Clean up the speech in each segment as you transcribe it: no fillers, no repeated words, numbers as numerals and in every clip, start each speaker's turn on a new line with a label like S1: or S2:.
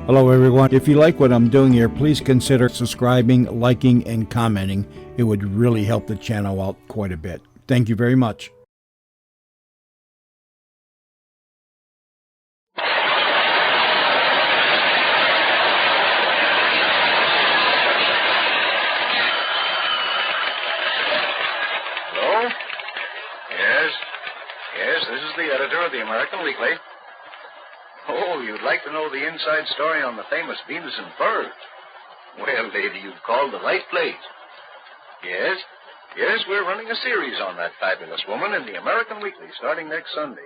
S1: Hello, everyone. If you like what I'm doing here, please consider subscribing, liking, and commenting. It would really help the channel out quite a bit. Thank you very much.
S2: Hello? Yes, this is the editor of the American Weekly. Oh, you'd like to know the inside story on the famous Venus and Furs? Well, lady, you've called the right place. Yes, we're running a series on that fabulous woman in the American Weekly starting next Sunday.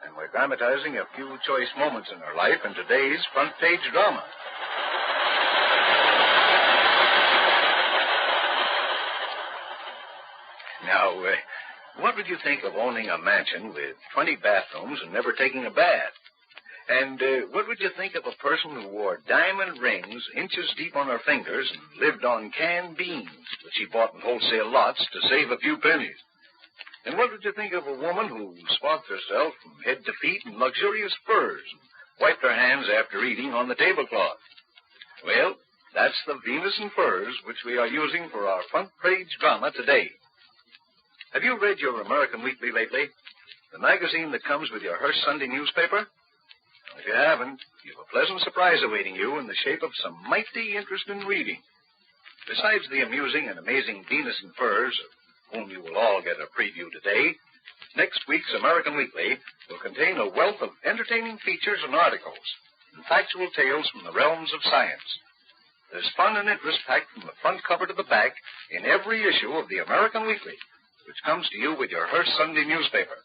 S2: And we're dramatizing a few choice moments in her life in today's front-page drama. Now, what would you think of owning a mansion with 20 bathrooms and never taking a bath? And what would you think of a person who wore diamond rings inches deep on her fingers and lived on canned beans that she bought in wholesale lots to save a few pennies? And what would you think of a woman who swathed herself from head to feet in luxurious furs and wiped her hands after eating on the tablecloth? Well, that's the Venus and Furs which we are using for our front-page drama today. Have you read your American Weekly lately? The magazine that comes with your Hearst Sunday newspaper? If you haven't, you've a pleasant surprise awaiting you in the shape of some mighty interesting reading. Besides the amusing and amazing Venus and Furs, of whom you will all get a preview today, next week's American Weekly will contain a wealth of entertaining features and articles, and factual tales from the realms of science. There's fun and interest packed from the front cover to the back in every issue of the American Weekly, which comes to you with your Hearst Sunday newspaper.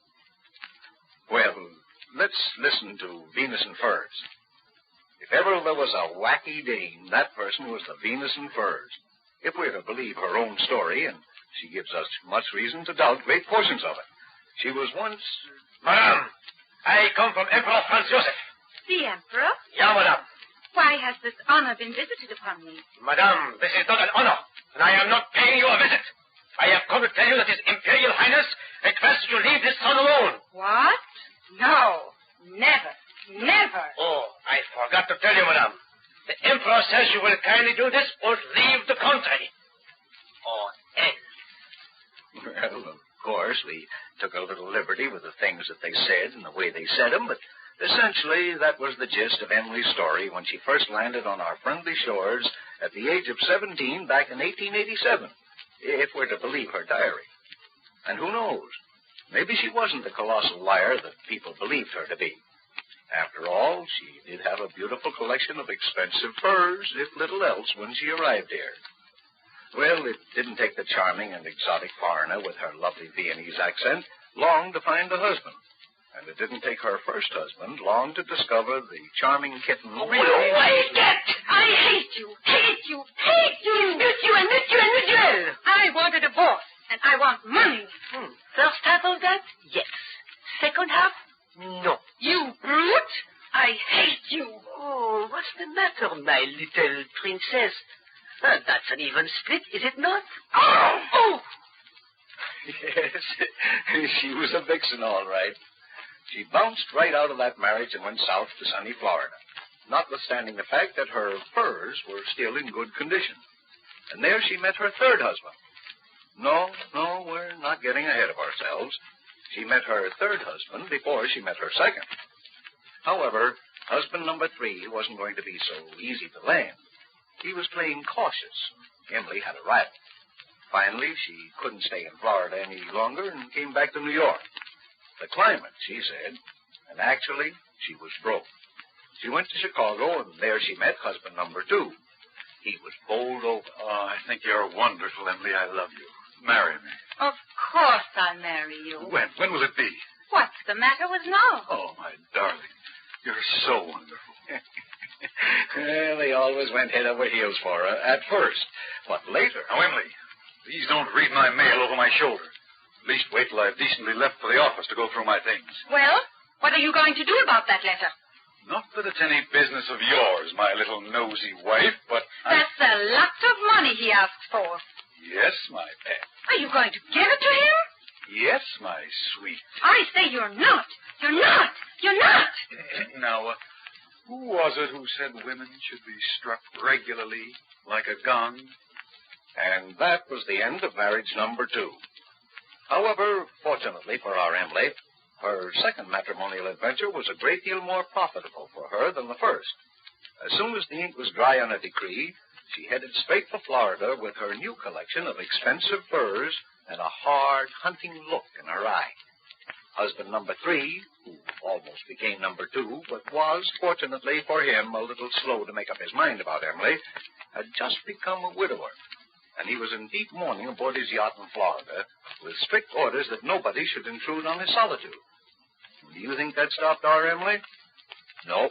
S2: Well, let's listen to Venus and Furs. If ever there was a wacky dame, that person was the Venus and Furs. If we're to believe her own story, and she gives us much reason to doubt great portions of it. She was once...
S3: Madame, I come from Emperor Franz Joseph.
S4: The Emperor?
S3: Yeah, madame.
S4: Why has this honor been visited upon me?
S3: Madame, this is not an honor, and I am not paying you a visit. I have come to tell you that His Imperial Highness requests you leave this son alone.
S4: What? No, never.
S3: Oh, I forgot to tell you, madame. The Emperor says you will kindly do this or leave the country. Or else.
S2: Well, of course, we took a little liberty with the things that they said and the way they said them, but essentially that was the gist of Emily's story when she first landed on our friendly shores at the age of 17 back in 1887, if we're to believe her diary. And who knows? Maybe she wasn't the colossal liar that people believed her to be. After all, she did have a beautiful collection of expensive furs, if little else, when she arrived here. Well, it didn't take the charming and exotic foreigner with her lovely Viennese accent long to find a husband. And it didn't take her first husband long to discover the charming kitten.
S4: Wait it! I hate you! I want a divorce, and I want money.
S5: First half of that, yes. Second half, no.
S4: You brute! I hate you.
S5: Oh, what's the matter, my little princess? That's an even split, is it not?
S4: Oh!
S2: Yes, she was a vixen, all right. She bounced right out of that marriage and went south to sunny Florida, notwithstanding the fact that her furs were still in good condition. And there she met her third husband. No, we're not getting ahead of ourselves. She met her third husband before she met her second. However, husband number 3 wasn't going to be so easy to land. He was playing cautious. Emily had a rival. Finally, she couldn't stay in Florida any longer and came back to New York. The climate, she said, and actually, she was broke. She went to Chicago, and there she met husband number 2. He was bowled over.
S6: Oh, I think you're wonderful, Emily. I love you. Marry me.
S4: Of course I'll marry you.
S6: When? When will it be?
S4: What's the matter with now?
S6: Oh, my darling. You're so wonderful.
S2: Well, they always went head over heels for her at first. But later...
S6: Now, Emily, please don't read my mail over my shoulder. At least wait till I've decently left for the office to go through my things.
S4: Well, what are you going to do about that letter?
S6: Not that it's any business of yours, my little nosy wife, but...
S4: That's a lot of money he asks for.
S6: Yes, my pet.
S4: Are you going to give it to him?
S6: Yes, my sweet.
S4: I say you're not. You're not. You're not.
S6: Now, Who was it who said women should be struck regularly like a gun?
S2: And that was the end of marriage number 2. However, fortunately for our Emily, her second matrimonial adventure was a great deal more profitable for her than the first. As soon as the ink was dry on a decree, she headed straight for Florida with her new collection of expensive furs and a hard, hunting look in her eye. Husband number 3, who almost became number 2, but was, fortunately for him, a little slow to make up his mind about Emily, had just become a widower. And he was in deep mourning aboard his yacht in Florida, with strict orders that nobody should intrude on his solitude. Do you think that stopped our Emily? No,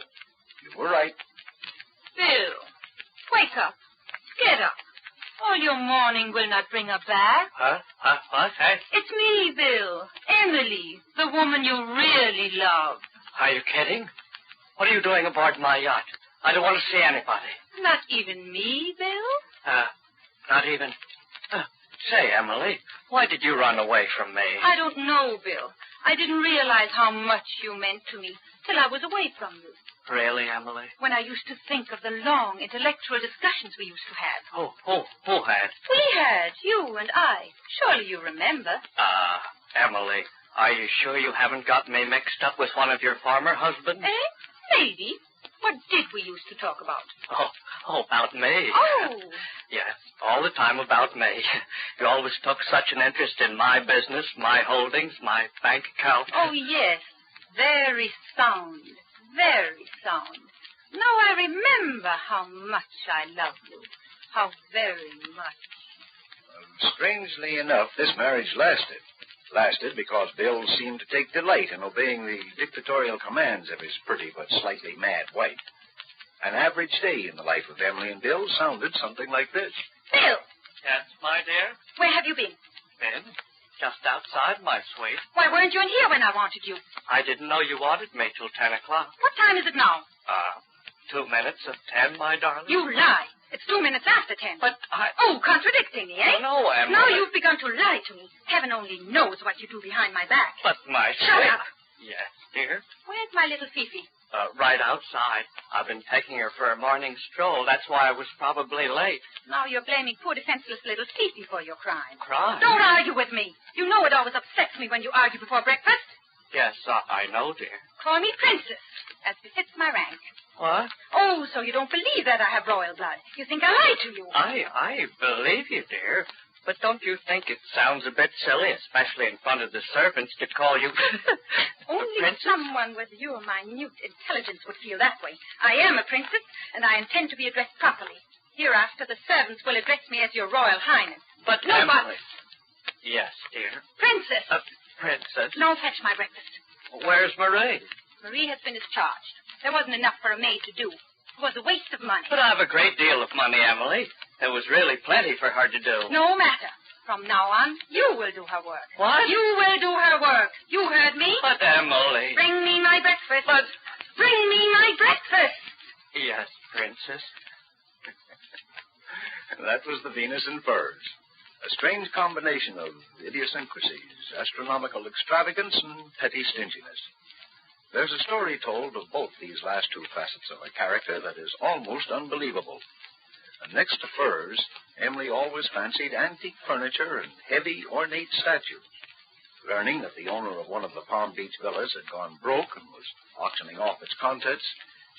S2: you were right.
S4: Bill, wake up. Get up. All your mourning will not bring her back.
S5: What?
S4: It's me, Bill. Emily, the woman you really love.
S5: Are you kidding? What are you doing aboard my yacht? I don't want to see anybody.
S4: Not even me, Bill?
S5: Not even... say, Emily, why did you run away from me?
S4: I don't know, Bill. I didn't realize how much you meant to me till I was away from you.
S5: Really, Emily?
S4: When I used to think of the long intellectual discussions we used to have.
S5: Who had?
S4: We had, you and I. Surely you remember.
S5: Emily, are you sure you haven't got me mixed up with one of your former husbands?
S4: Maybe. What did we used to talk about?
S5: Oh, about me.
S4: Oh.
S5: Yes, all the time about me. You always took such an interest in my business, my holdings, my bank account.
S4: Oh, yes. Very sound. Very sound. Now I remember how much I love you. How very much.
S2: Strangely enough, this marriage lasted. Lasted because Bill seemed to take delight in obeying the dictatorial commands of his pretty but slightly mad wife. An average day in the life of Emily and Bill sounded something like this.
S4: Bill!
S5: Yes, my dear?
S4: Where have you been?
S5: Been? Just outside, my sweet.
S4: Why weren't you in here when I wanted you?
S5: I didn't know you wanted me till 10 o'clock.
S4: What time is it now?
S5: 2 minutes of 10, my darling.
S4: You lie. It's 2 minutes after 10.
S5: But I...
S4: Oh, contradicting me, eh?
S5: No, Emily.
S4: Now you've begun to lie to me. Heaven only knows what you do behind my back.
S5: But my...
S4: Shut up.
S5: Yes, dear?
S4: Where's my little Fifi?
S5: Right outside. I've been taking her for a morning stroll. That's why I was probably late.
S4: Now you're blaming poor defenseless little Fifi for your crime.
S5: Crime?
S4: Don't argue with me. You know it always upsets me when you argue before breakfast.
S5: Yes, I know, dear.
S4: Call me Princess, as befits my rank.
S5: What?
S4: Oh, so you don't believe that I have royal blood. You think I lie to you.
S5: I believe you, dear. But don't you think it sounds a bit silly, especially in front of the servants, to call you
S4: Only
S5: princess?
S4: someone with your minute intelligence would feel that way. I am a princess, and I intend to be addressed properly. Hereafter, the servants will address me as your royal highness.
S5: But
S4: no
S5: Emily.
S4: buts.
S5: Yes, dear.
S4: Princess.
S5: Princess.
S4: No, fetch my breakfast.
S5: Where's Marie?
S4: Marie has been discharged. There wasn't enough for a maid to do. It was a waste of money.
S5: But I have a great deal of money, Emily. There was really plenty for her to do.
S4: No matter. From now on, you will do her work.
S5: What?
S4: You will do her work. You heard me?
S5: But, Emily...
S4: Bring me my breakfast.
S5: But...
S4: Bring me my breakfast.
S5: Yes, Princess.
S2: That was the Venus in furs. A strange combination of idiosyncrasies, astronomical extravagance, and petty stinginess. There's a story told of both these last two facets of her character that is almost unbelievable. And next to furs, Emily always fancied antique furniture and heavy, ornate statues. Learning that the owner of one of the Palm Beach villas had gone broke and was auctioning off its contents,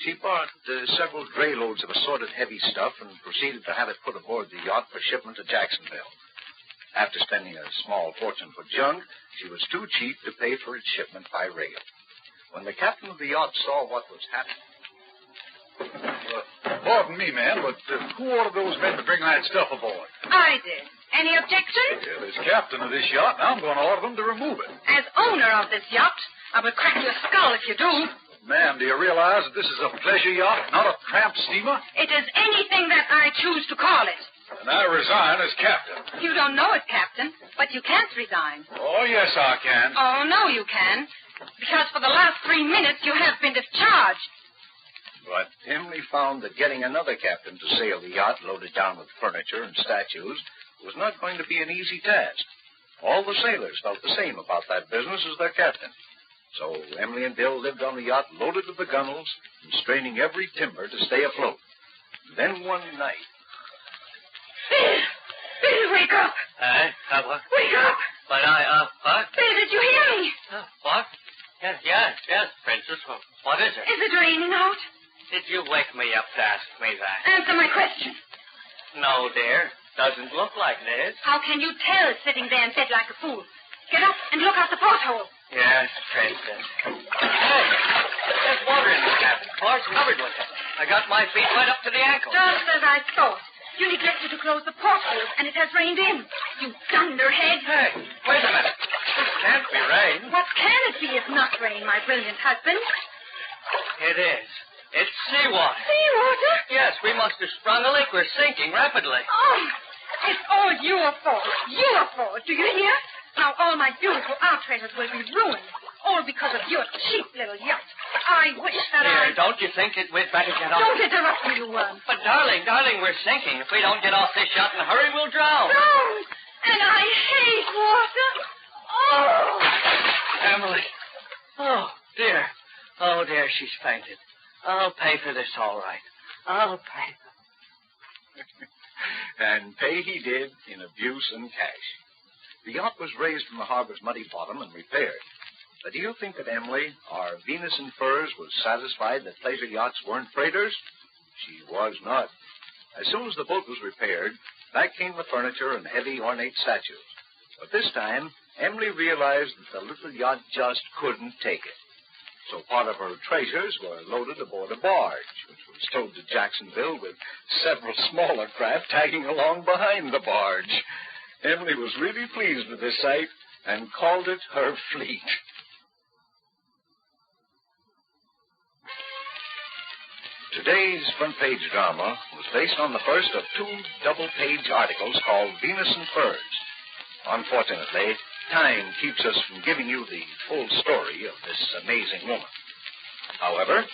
S2: she bought several dray loads of assorted heavy stuff and proceeded to have it put aboard the yacht for shipment to Jacksonville. After spending a small fortune for junk, she was too cheap to pay for its shipment by rail. When the captain of the yacht saw what was happening...
S6: Pardon me, ma'am, but who ordered those men to bring that stuff aboard?
S4: I did. Any objections?
S6: Well, as captain of this yacht, I'm going to order them to remove it.
S4: As owner of this yacht, I will crack your skull if you do.
S6: Ma'am, do you realize that this is a pleasure yacht, not a tramp steamer?
S4: It is anything that I choose to call it.
S6: And I resign as captain.
S4: You don't know it, Captain, but you can't resign.
S6: Oh, yes, I can.
S4: Oh, no, you can. Because for the last 3 minutes, you have been discharged.
S2: But Emily found that getting another captain to sail the yacht loaded down with furniture and statues was not going to be an easy task. All the sailors felt the same about that business as their captain. So Emily and Bill lived on the yacht loaded to the gunnels and straining every timber to stay afloat. Then one night...
S4: Bill, wake up!
S5: What?
S4: Wake up!
S5: But what?
S4: Bill, did you hear me?
S5: What? Yes, Princess. What is it?
S4: Is it raining out?
S5: Did you wake me up to ask me that?
S4: Answer my question.
S5: No, dear. Doesn't look like it is.
S4: How can you tell sitting there in bed like a fool? Get up and look out the porthole.
S5: Yes, Princess. Hey, there's water in the cabin. Floor's covered with it. I got my feet right up to the ankles.
S4: Just as I thought. You neglected to close the porthole, and it has rained in. You dunderhead.
S5: Hey, wait a minute. This can't be rain.
S4: What can it be if not rain, my brilliant husband?
S5: It is. It's seawater.
S4: Seawater?
S5: Yes, we must have sprung a leak. We're sinking rapidly.
S4: Oh, it's all your fault. Your fault. Do you hear? Now all my beautiful art treasures will be ruined. All because of your cheap little yacht. I wish that
S5: Dear, don't you think we'd better get off?
S4: Don't interrupt me, you worm.
S5: But, darling, we're sinking. If we don't get off this yacht in a hurry, we'll drown.
S4: Don't! And I hate water. Oh!
S5: Emily. Oh, dear. Oh, dear, she's fainted. I'll pay for this all right. I'll pay.
S2: And pay he did in abuse and cash. The yacht was raised from the harbor's muddy bottom and repaired. But do you think that Emily, our Venus in Furs, was satisfied that pleasure yachts weren't freighters? She was not. As soon as the boat was repaired, back came the furniture and heavy ornate statues. But this time, Emily realized that the little yacht just couldn't take it. So part of her treasures were loaded aboard a barge, which was towed to Jacksonville with several smaller craft tagging along behind the barge. Emily was really pleased with this sight and called it her fleet. Today's front-page drama was based on the first of two double-page articles called Venus in Furs. Unfortunately, time keeps us from giving you the full story of this amazing woman. However,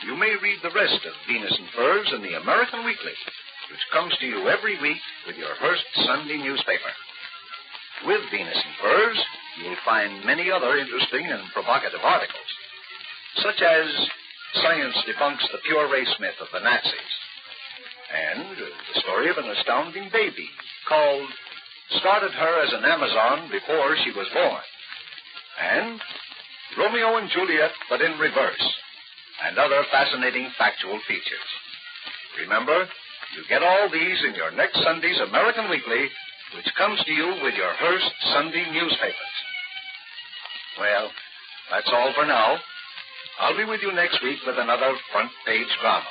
S2: you may read the rest of Venus in Furs in the American Weekly, which comes to you every week with your Hearst Sunday newspaper. With Venus in Furs, you'll find many other interesting and provocative articles, such as Science Debunks the Pure Race Myth of the Nazis, and the story of an astounding baby called Started Her as an Amazon Before She Was Born, and Romeo and Juliet but in Reverse, and other fascinating factual features. Remember, you get all these in your next Sunday's American Weekly, which comes to you with your Hearst Sunday newspapers. Well, that's all for now. I'll be with you next week with another front-page drama.